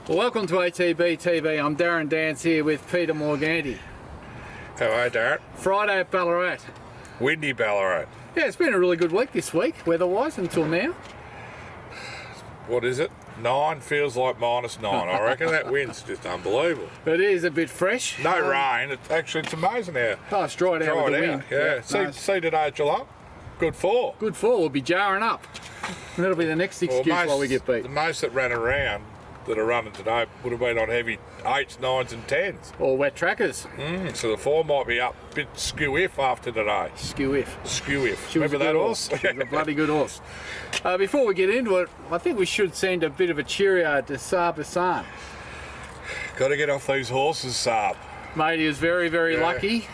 Well, welcome to ATB TV. I'm Darren Dance here with Peter Morganti. How are you, Darren? Friday at Ballarat. Windy Ballarat. Yeah, it's been a really good week this week, weather-wise, until now. What is it? 9 feels like -9. I reckon that wind's just unbelievable. It is a bit fresh. No rain. It's amazing how Oh, it's dried out with the wind. Yeah. See today at Geelong? Good 4. Good 4. We'll be jarring up. And that'll be the next excuse while we get beat. The most that ran around that are running today would have been on heavy 8s, 9s and 10s. Or wet trackers. So the 4 might be up a bit skew-if after today. Skew-if. Skew-if. She was Remember a that good horse? She was a bloody good horse. Before we get into it, I think we should send a bit of a cheerio to Saab Hassan. Got to get off these horses, Saab. Mate, he was very, very lucky.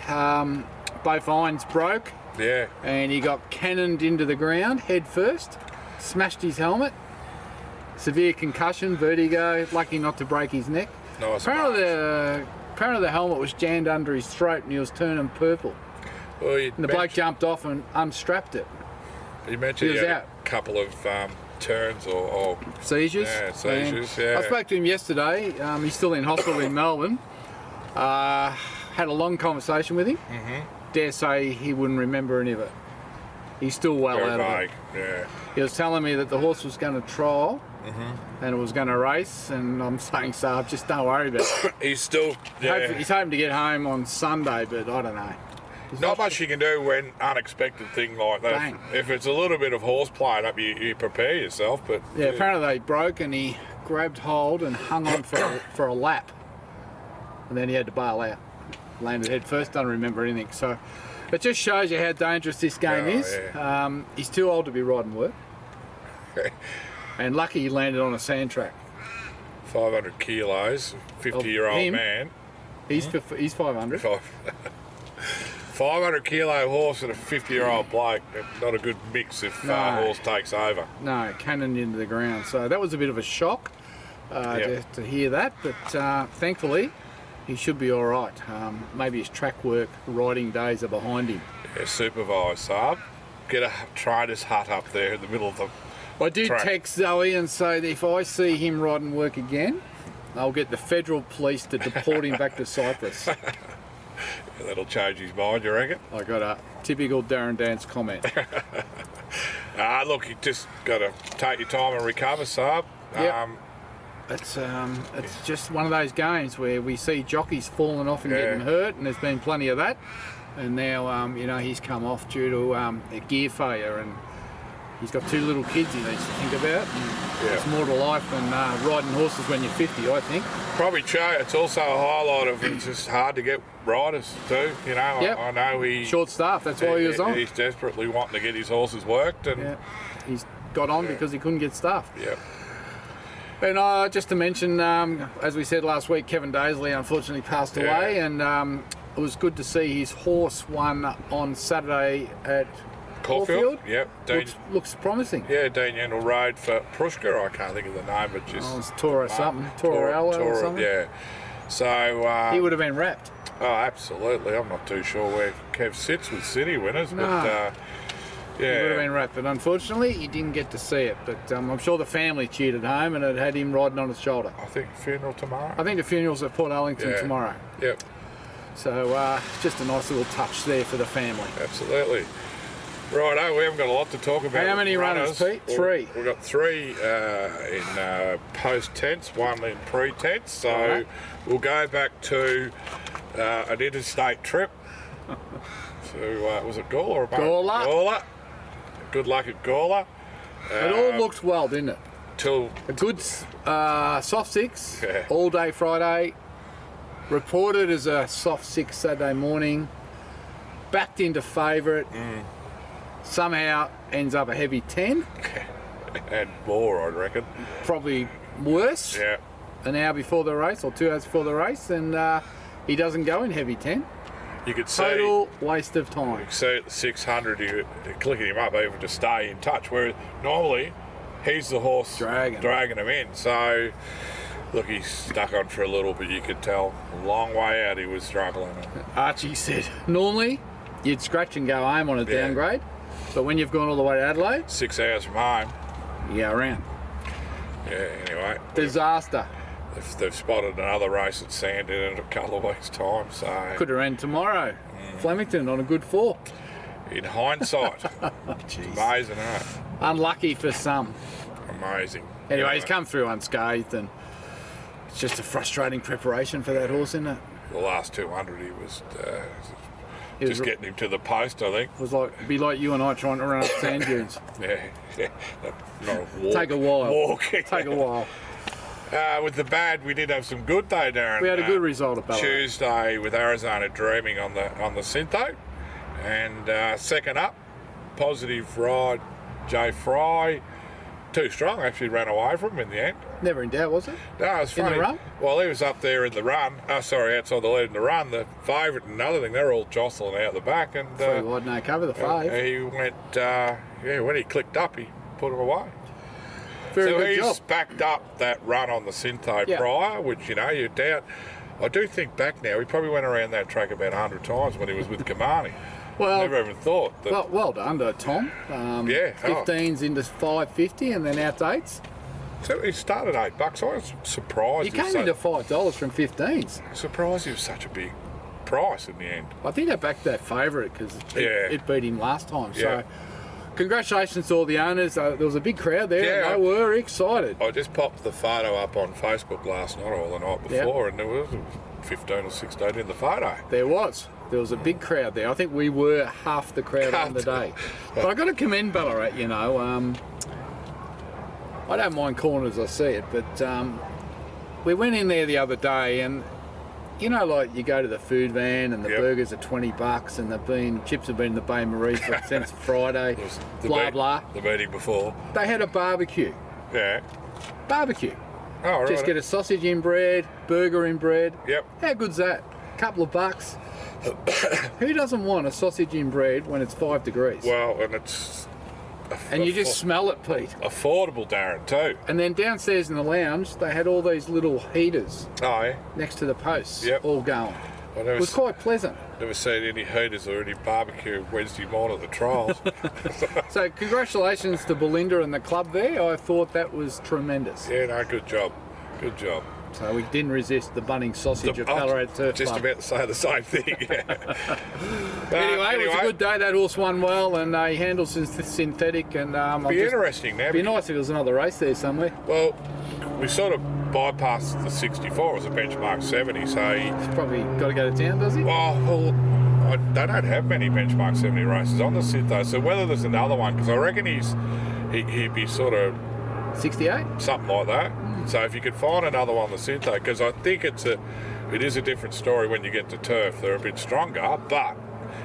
Both irons broke. Yeah. And he got cannoned into the ground head first, smashed his helmet, severe concussion, vertigo, lucky not to break his neck. Nice. Apparently the helmet was jammed under his throat and he was turning purple. Well, and the bloke jumped off and unstrapped it. You mentioned he had out. a couple of turns or seizures. Yeah, seizures. Yeah. I spoke to him yesterday. He's still in hospital in Melbourne. Had a long conversation with him. Dare say he wouldn't remember any of it. He's still well out of it. Yeah. He was telling me that the horse was going to trial and it was going to race, and I'm saying, Saab, just don't worry about it. He's still, He's hoping to get home on Sunday, but I don't know. Not much you can do when unexpected thing like that. Bang. If it's a little bit of horse playing up, you prepare yourself. But yeah, apparently they broke and he grabbed hold and hung on for a lap, and then he had to bail out. Landed head first, don't remember anything. So it just shows you how dangerous this game is. Yeah. He's too old to be riding work. And lucky he landed on a sand track. 500 kilos, 50-year-old man. He's 500. 500 kilo horse and a 50-year-old bloke. Not a good mix if horse takes over. No, cannoned into the ground. So that was a bit of a shock to hear that. But thankfully, he should be all right. Maybe his track work, riding days are behind him. Yeah, supervise, Saab. Get a trainer's hut up there in the middle of the I did text Zoe and say that if I see him riding work again, I'll get the federal police to deport him back to Cyprus. That'll change his mind, you reckon? I got a typical Darren Dance comment. Look, you just got to take your time and recover, Saab. Yep. It's just one of those games where we see jockeys falling off and getting hurt, and there's been plenty of that. And now, he's come off due to a gear failure, and he's got 2 little kids he needs to think about. It's more to life than riding horses when you're 50, I think. Probably true. It's also a highlight of it's just hard to get riders too. I know he short staff. That's why he was on. He's desperately wanting to get his horses worked, and he's got on because he couldn't get staff. Yeah. And just to mention, as we said last week, Kevin Daisley unfortunately passed away, and it was good to see his horse won on Saturday at Caulfield. Yep. Looks promising. Yeah, Dean Yendall rode for Prushka. I can't think of the name, but just... Oh, it's Toro something. Toro or something. Yeah. So... he would have been wrapped. Oh, absolutely. I'm not too sure where Kev sits with City winners, but... He would have been wrapped, but unfortunately he didn't get to see it. But I'm sure the family cheered at home and it had him riding on his shoulder. I think funeral tomorrow. I think the funeral's at Port Ellington tomorrow. Yep. So just a nice little touch there for the family. Absolutely. Righto, we haven't got a lot to talk about. How many runners, Pete? 3. We've got 3 in post-tense, 1 in pre-tense. So we'll go back to an interstate trip. So was it Gawler or Gawler? Gawler. Good luck at Gawler. It all looked well, didn't it? Till a good soft 6 all day Friday. Reported as a soft 6 Saturday morning. Backed into favourite. Somehow ends up a heavy 10. And more, I reckon. Probably worse. Yeah. An hour before the race, or 2 hours before the race, and he doesn't go in heavy 10. You could see total waste of time. You could see at the 600, you're clicking him up even to stay in touch. Whereas normally he's the horse dragging him in. So look, he's stuck on for a little bit. You could tell a long way out he was struggling. Archie said normally you'd scratch and go home on a downgrade, but when you've gone all the way to Adelaide, 6 hours from home, you go around. Yeah. Anyway, disaster. they've spotted another race at Sandon in a couple of weeks' time. So could have ran tomorrow. Flemington on a good 4. In hindsight, amazing, huh? Unlucky for some. Amazing. Anyway, he's come through unscathed, and it's just a frustrating preparation for that horse, isn't it? The last 200, he was just getting him to the post, I think. It was like, it'd be like you and I trying to run up sand dunes. Yeah. Not a walk. Take a while. Walking. Take a while. With the bad, we did have some good though, Darren. We had a good result at Ballarat. Tuesday with Arizona Dreaming on the Syntho, and second up, positive ride, Jay Fry. Too strong, actually ran away from him in the end. Never in doubt, was it? No, it was funny. In the run? Well, he was up there in the run. Outside the lead in the run. The favourite and another thing, they're all jostling out the back. And 3 wide, no cover, the 5. He went, when he clicked up, he put him away. Very so good he's job. backed up that run on the Syntho prior, which, you doubt. I do think back now, he probably went around that track about 100 times when he was with Kamani. Well, never even thought that. Well done to Tom. 15s into 550 and then out to 8s. So he started $8. I was surprised. He came into $5 from 15s. Surprised he was such a big price in the end. I think they backed that favourite because it beat him last time. Yeah. So congratulations to all the owners. There was a big crowd there. Yeah, and they were excited. I just popped the photo up on Facebook last night or the night before, and there was 15 or 16 in the photo. There was a big crowd there. I think we were half the crowd on the day. But I've got to commend Ballarat, I don't mind calling it as I see it, but we went in there the other day and, like you go to the food van and the burgers are $20 and chips have been in the Bay Marie since Friday, blah. The meeting before. They had a barbecue. Yeah. Barbecue. Oh, right. Just get a sausage in bread, burger in bread. Yep. How good's that? Couple of bucks. Who doesn't want a sausage in bread when it's 5 degrees? Well, and it's... And you just smell it, Pete. Affordable, Darren, too. And then downstairs in the lounge, they had all these little heaters next to the posts, all going. It was quite pleasant. Never seen any heaters or any barbecue Wednesday morning at the trials. So congratulations to Belinda and the club there. I thought that was tremendous. Yeah, no, good job. Good job. So we didn't resist the bunning sausage of Ballarat Turf Just Club. about to say the same thing. Anyway, it was a good day. That horse won well, and he handles synthetic. And be interesting now. Be nice if there was another race there somewhere. Well, we sort of bypassed the 64 as a benchmark 70, so he's probably got to go to town, does he? Well, they don't have many benchmark 70 races on the Syntho, so whether there's another one, because I reckon he'd be sort of 68, something like that. So if you could find another one on the Syntho, because I think it is a different story when you get to turf. They're a bit stronger, but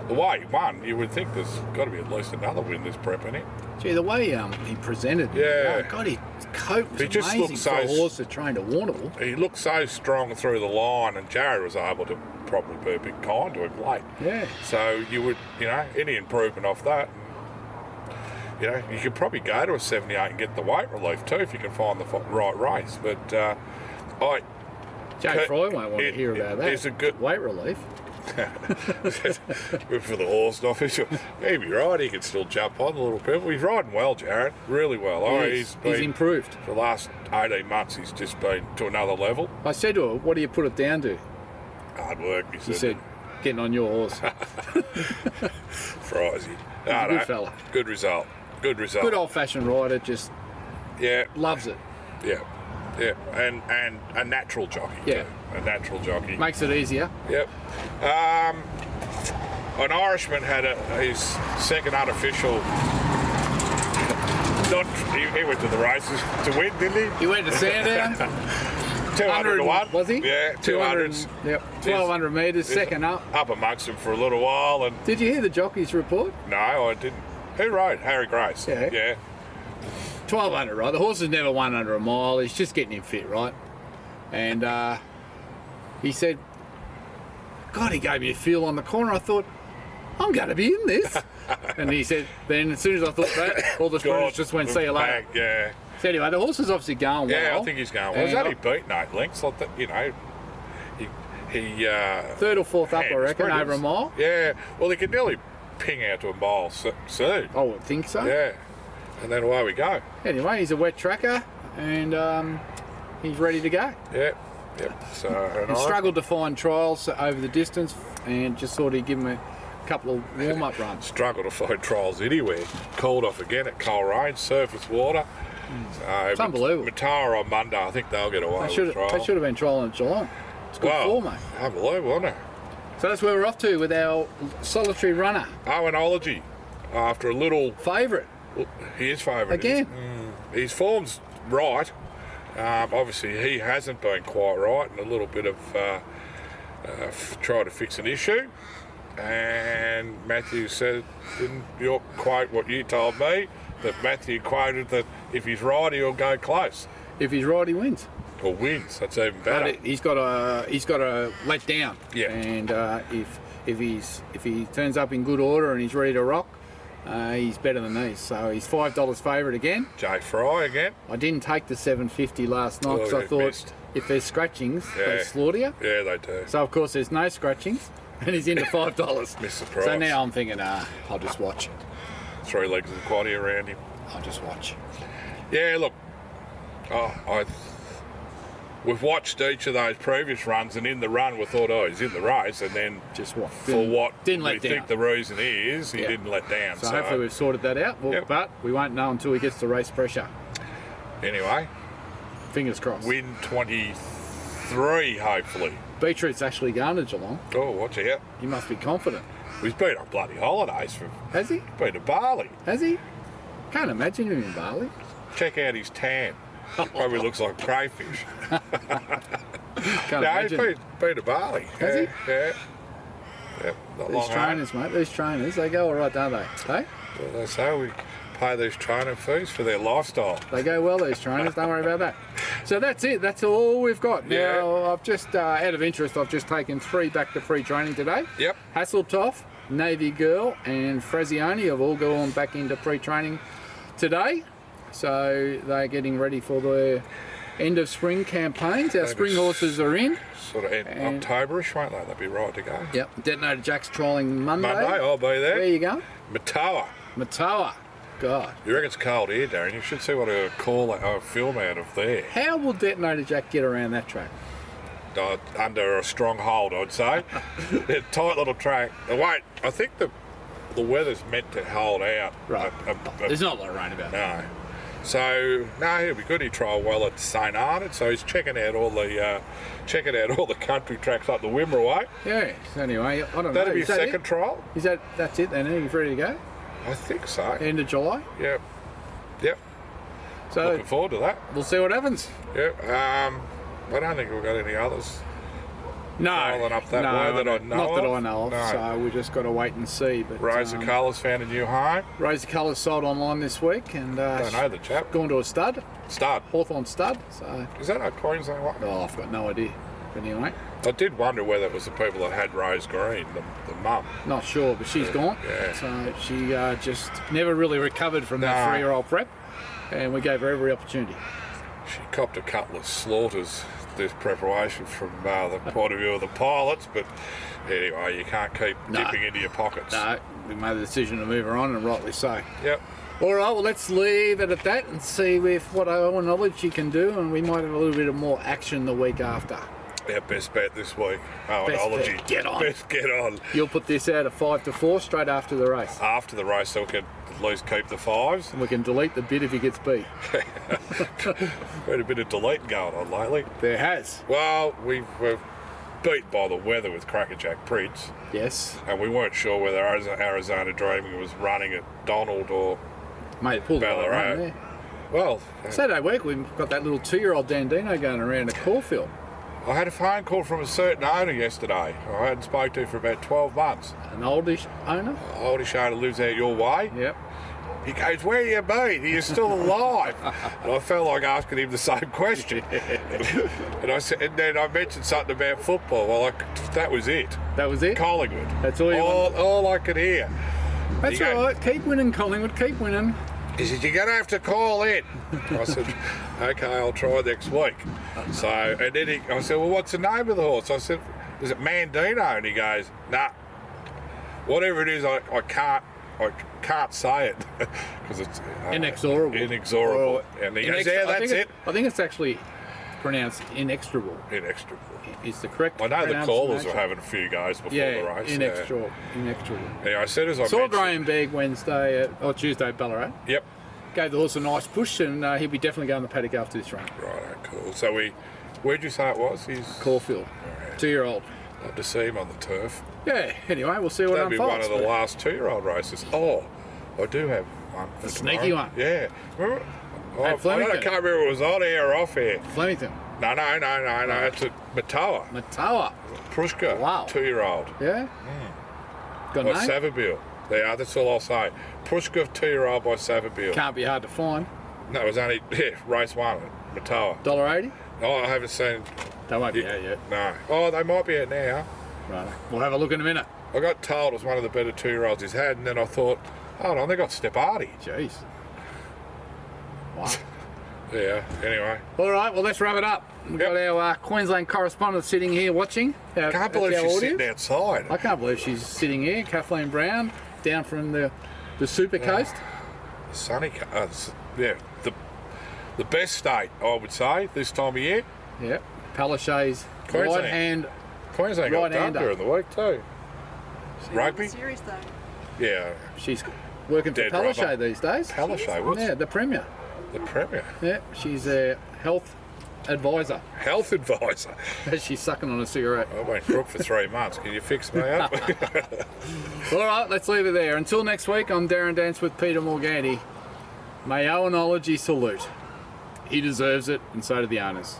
the way he won, you would think there's got to be at least another win this prep in it. Gee, the way he presented, God, his coat was amazing for a horse that trained at Warrnambool. He looked so strong through the line, and Jared was able to probably be a bit kind to him late. Yeah. So you would, any improvement off that. You could probably go to a 78 and get the weight relief too if you can find the right race. But Jay Fry won't want to hear about that. It's a good weight relief. Good for the horse, not official. He'd be right. He could still jump on the little people. He's riding well, Jared. Really well. He's improved. For the last 18 months, he's just been to another level. I said to her, "What do you put it down to?" Hard work. He said, "Getting on your horse." Fries. Good fella. Good result. Good result. Good old-fashioned rider, just loves it. Yeah, and a natural jockey. Yeah, too. A natural jockey makes it easier. Yep. An Irishman had his second unofficial. He went to the races to win, didn't he? He went to Sandown. 200 to 1. Was he? Yeah, 200. Yep. 1,200 metres, second up. Up amongst them for a little while. And did you hear the jockey's report? No, I didn't. Who rode? Harry Grace. Yeah. 1,200, right? The horse has never won under a mile. He's just getting him fit, right? And he said, God, he gave me a feel on the corner. I thought, I'm going to be in this. And he said, then as soon as I thought that, all the sprinters just went, see you later. Yeah. So anyway, the horse is obviously going well. Yeah, I think he's going well. He's only beaten 8 lengths. Like that, he third or fourth up, I reckon, over a mile. Yeah. Well, he could nearly ping out to a mile soon. I would think so. Yeah. And then away we go. Anyway, he's a wet tracker, and he's ready to go. Yep. So He struggled to find trials over the distance, and just thought he'd give him a couple of warm-up runs. Struggled to find trials anywhere. Called off again at Coleraine, surface water. It's unbelievable. Matara on Monday, I think they'll get away with trial. They should have been trialling at Geelong. It's good form, mate. Unbelievable, isn't it? So that's where we're off to with our solitary runner. Owenology, after a little... Favourite. He is favourite. Again. His form's right. Obviously, he hasn't been quite right, and a little bit of try to fix an issue. And Matthew said, didn't you quote what you told me, that Matthew quoted that if he's right, he'll go close. If he's right, he wins. Or wins. That's even better. But he's got to let down. Yeah. And if he turns up in good order and he's ready to rock, he's better than these. So he's $5 favourite again. Jay Fry again. I didn't take the $7.50 last night because I thought if there's scratchings, they slaughter you. Yeah, they do. So of course there's no scratchings, and he's into $5. Missed the price. So now I'm thinking, I'll just watch. 3 legs of the quaddie around him. I'll just watch. Yeah, look. We've watched each of those previous runs, and in the run we thought, he's in the race, and then just what didn't let down. Think the reason is he didn't let down. So hopefully we've sorted that out. Well, but we won't know until he gets the race pressure. Anyway, fingers crossed. Win 23, hopefully. Beetroot's actually going to Geelong. Oh, watch out! He must be confident. He's been on bloody holidays for. Has he? Been to Bali. Has he? Can't imagine him in Bali. Check out his tan. Probably looks like crayfish. He's been to Bali. Has he? Yeah. Not these trainers, mate, these trainers, they go all right, don't they? Hey? Well, they say we pay these trainer fees for their lifestyle. They go well, these trainers, don't worry about that. So that's it, that's all we've got. Now, I've just, out of interest, I've just taken 3 back to free training today. Yep. Hasseltoff, Navy Girl and Frazioni have all gone back into pre-training today. So they're getting ready for the end of spring campaigns. Our spring horses are in. Sort of October-ish, won't they? They'll be right to go. Yep. Detonator Jack's trialling Monday. I'll be there. Where you going? Matoa. God. You reckon it's cold here, Darren? You should see what a film out of there. How will Detonator Jack get around that track? Under a strong hold, I'd say. A tight little track. Wait, I think the weather's meant to hold out. Right. There's not a lot of rain about it. No. So he'll be good. He trialled well at St Arnaud, so he's checking out all the country tracks up the Wimmera way. Yeah. So anyway, I don't know. That'll be his second trial. That's it then? He's ready to go? I think so. End of July. Yep. So looking forward to that. We'll see what happens. Yep. I don't think we've got any others. No, up that way that I know not of. that I know of. No. So we just got to wait and see. But Razor Colours found a new home. Razor Colours sold online this week, and don't know the chap. Gone to a stud. Hawthorn stud. So is that a Queensland one? Oh, I've got no idea. But anyway, I did wonder whether it was the people that had Rose Green, the mum. Not sure, but she's gone. Yeah. So she just never really recovered from that 3-year-old prep, and we gave her every opportunity. She copped a couple of slaughters this preparation from the point of view of the pilots, but anyway, you can't keep dipping into your pockets. No, we made the decision to move her on, and rightly so. Yep. All right, well, let's leave it at that and see if what our knowledge she can do, and we might have a little bit of more action the week after. Our best bet this week. Owenology. Get on. Best get on. You'll put this out at 5 to 4 straight after the race. After the race, so we can at least keep the 5s. And we can delete the bid if he gets beat. Had a bit of deleting going on lately. There has. Well, we were beat by the weather with Crackerjack Prince. Yes. And we weren't sure whether Arizona Dreaming was running at Donald or Ballarat. Well, Saturday week we've got that little 2-year-old Dandino going around at Caulfield. I had a phone call from a certain owner yesterday I hadn't spoken to for about 12 months. An oldish owner? Oldish owner lives out your way. Yep. He goes, where you been? Are you still alive? And I felt like asking him the same question. And I said, and then I mentioned something about football. Well, that was it. That was it? Collingwood. That's all you all I could hear. That's all right. Keep winning, Collingwood. Keep winning. He said, you're going to have to call in. I said, okay, I'll try next week. So, and then I said, well, what's the name of the horse? I said, is it Mandino? And he goes, nah. Whatever it is, I can't say it because it's inexorable. Inexorable. And he goes, yeah, that's it. I think it's actually pronounced inexorable. Inexorable. Is the correct I know the callers pronunciation. were having a few goes before the Yeah, race. inexorable. Inexorable. Yeah, I said as I Saw mentioned. Graham Begg Tuesday at Ballarat. Yep. Gave the horse a nice push, and he'll be definitely going the paddock after this run. Right, cool. So where'd you say it was? He's Caulfield, 2-year-old. Love to see him on the turf. Yeah. Anyway, we'll see what That'd be unfolds. one of the last 2-year-old races. Oh, I do have one. A sneaky one. Yeah. Remember? Oh, I Flemington. can't remember if it was on air or off air. Flemington. No. It's at Matawa. Matawa. Prushka. Wow. 2-year-old. Yeah. Got a By name? Savabeel. Yeah, that's all I'll say. Prushka 2-year-old by Savabeel. Can't be hard to find. No, it was only race 1 at Matawa. $1.80. Oh, I haven't seen. They won't be out yet. No. Oh, they might be out now. Right. We'll have a look in a minute. I got told it was one of the better 2-year-olds he's had, and then I thought, hold on, they got Stepardi. Jeez. Wow. Yeah, anyway. All right, well, let's wrap it up. We've got our Queensland correspondent sitting here watching. Can't believe she's sitting outside. I can't believe she's sitting here. Kathleen Brown, down from the Super Coast. Sunny, yeah, the best state, I would say, this time of year. Yep. Palaszczuk's Queensland. right hand. Queensland got done Right-hander. during the week too. Rugby? Series though. Yeah. She's working for Dead Palaszczuk rubber. these days. Palaszczuk, what's Yeah, the Premier. the Premier? Yeah, she's a health advisor. Health advisor. She's sucking on a cigarette. I went crook for 3 months. Can you fix me up? All right, let's leave it there. Until next week, I'm Darren Dance with Peter Morganti. May Owenology salute. He deserves it, and so do the owners.